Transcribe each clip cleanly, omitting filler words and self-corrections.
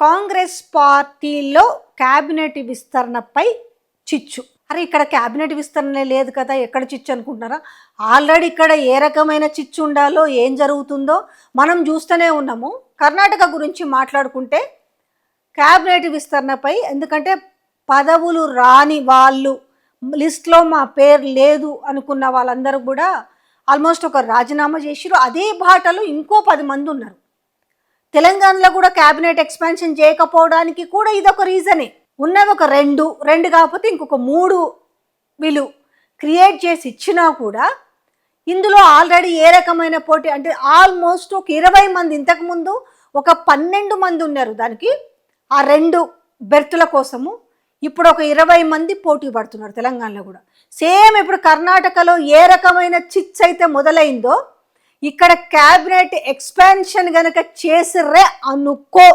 కాంగ్రెస్ పార్టీలో క్యాబినెట్ విస్తరణపై చిచ్చు. అరే ఇక్కడ క్యాబినెట్ విస్తరణ లేదు కదా, ఎక్కడ చిచ్చు అనుకుంటున్నారా? ఆల్రెడీ ఇక్కడ ఏ రకమైన చిచ్చు ఉండాలో ఏం జరుగుతుందో మనం చూస్తూనే ఉన్నాము. కర్ణాటక గురించి మాట్లాడుకుంటే క్యాబినెట్ విస్తరణపై, ఎందుకంటే పదవులు రాని వాళ్ళు, లిస్ట్లో మా పేరు లేదు అనుకున్న వాళ్ళందరూ కూడా ఆల్మోస్ట్ ఒక రాజీనామా చేసిరు. అదే బాటలో ఇంకో 10 మంది ఉన్నారు. తెలంగాణలో కూడా క్యాబినెట్ ఎక్స్పాన్షన్ చేయకపోవడానికి కూడా ఇదొక రీజనే. ఉన్నవి ఒక రెండు కాకపోతే ఇంకొక 3 వీళ్ళు క్రియేట్ చేసి ఇచ్చినా కూడా ఇందులో ఆల్రెడీ ఏ రకమైన పోటీ అంటే ఆల్మోస్ట్ ఒక 20 మంది, ఇంతకుముందు ఒక 12 మంది ఉన్నారు దానికి, ఆ 2 బెర్తుల కోసము. ఇప్పుడు ఒక 20 మంది పోటీ పడుతున్నారు తెలంగాణలో కూడా. సేమ్ ఇప్పుడు కర్ణాటకలో ఏ రకమైన చిట్స్ అయితే మొదలైందో ఇక్కడ క్యాబినెట్ ఎక్స్పాన్షన్ కనుక చేసిర్రే అనుకో,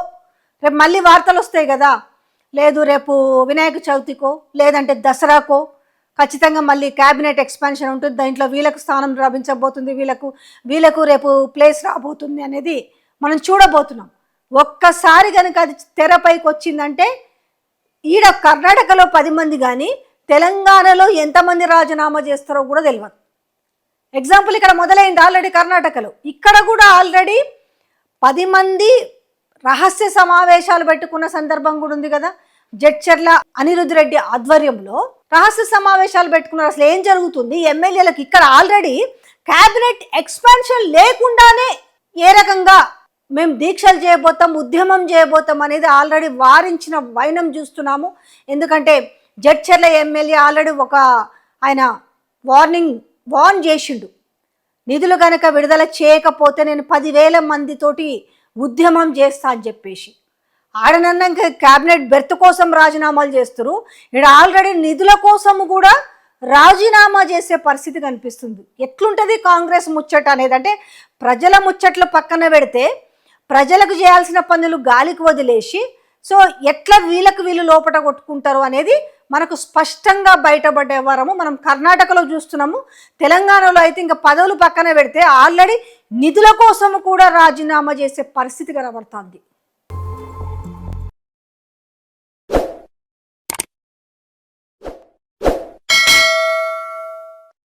రేపు మళ్ళీ వార్తలు వస్తాయి కదా, లేదు రేపు వినాయక చవితికో లేదంటే దసరాకో ఖచ్చితంగా మళ్ళీ క్యాబినెట్ ఎక్స్పాన్షన్ ఉంటుంది, దాంట్లో వీళ్ళకు స్థానం లభించబోతుంది, వీళ్ళకు రేపు ప్లేస్ రాబోతుంది అనేది మనం చూడబోతున్నాం. ఒక్కసారి కనుక అది తెరపైకి వచ్చిందంటే ఈడ కర్ణాటకలో 10 మంది కానీ తెలంగాణలో ఎంతమంది రాజీనామా చేస్తారో కూడా తెలియదు. ఎగ్జాంపుల్ ఇక్కడ మొదలైంది ఆల్రెడీ కర్ణాటకలో, ఇక్కడ కూడా ఆల్రెడీ 10 మంది రహస్య సమావేశాలు పెట్టుకున్న సందర్భం కూడా ఉంది కదా. జడ్చర్ల అనిరుద్ధ్ రెడ్డి ఆధ్వర్యంలో రహస్య సమావేశాలు పెట్టుకున్నారు. అసలు ఏం జరుగుతుంది ఎమ్మెల్యేలకు? ఇక్కడ ఆల్రెడీ క్యాబినెట్ ఎక్స్పాన్షన్ లేకుండానే ఏ రకంగా మేము దీక్షలు చేయబోతాం, ఉద్యమం చేయబోతాం అనేది ఆల్రెడీ వారించిన వైనం చూస్తున్నాము. ఎందుకంటే జడ్చర్ల ఎమ్మెల్యే ఆల్రెడీ ఆయన వార్న్ చేసిండు, నిధులు కనుక విడుదల చేయకపోతే నేను 10,000 మందితోటి ఉద్యమం చేస్తా అని చెప్పేసి. ఆడనన్న క్యాబినెట్ బెర్త్ కోసం రాజీనామాలు చేస్తారు, ఇక్కడ ఆల్రెడీ నిధుల కోసము కూడా రాజీనామా చేసే పరిస్థితి కనిపిస్తుంది. ఎట్లుంటుంది కాంగ్రెస్ ముచ్చట అనేది? అంటే ప్రజల ముచ్చట్లు పక్కన పెడితే ప్రజలకు చేయాల్సిన పనులు గాలికి వదిలేసి సో ఎట్లా వీళ్ళు లోపట కొట్టుకుంటారు అనేది మనకు స్పష్టంగా బయటపడే వారము మనం కర్ణాటకలో చూస్తున్నాము. తెలంగాణలో అయితే ఇంకా పదవులు పక్కన పెడితే ఆల్రెడీ నిధుల కోసము కూడా రాజీనామా చేసే పరిస్థితి కనబడుతుంది.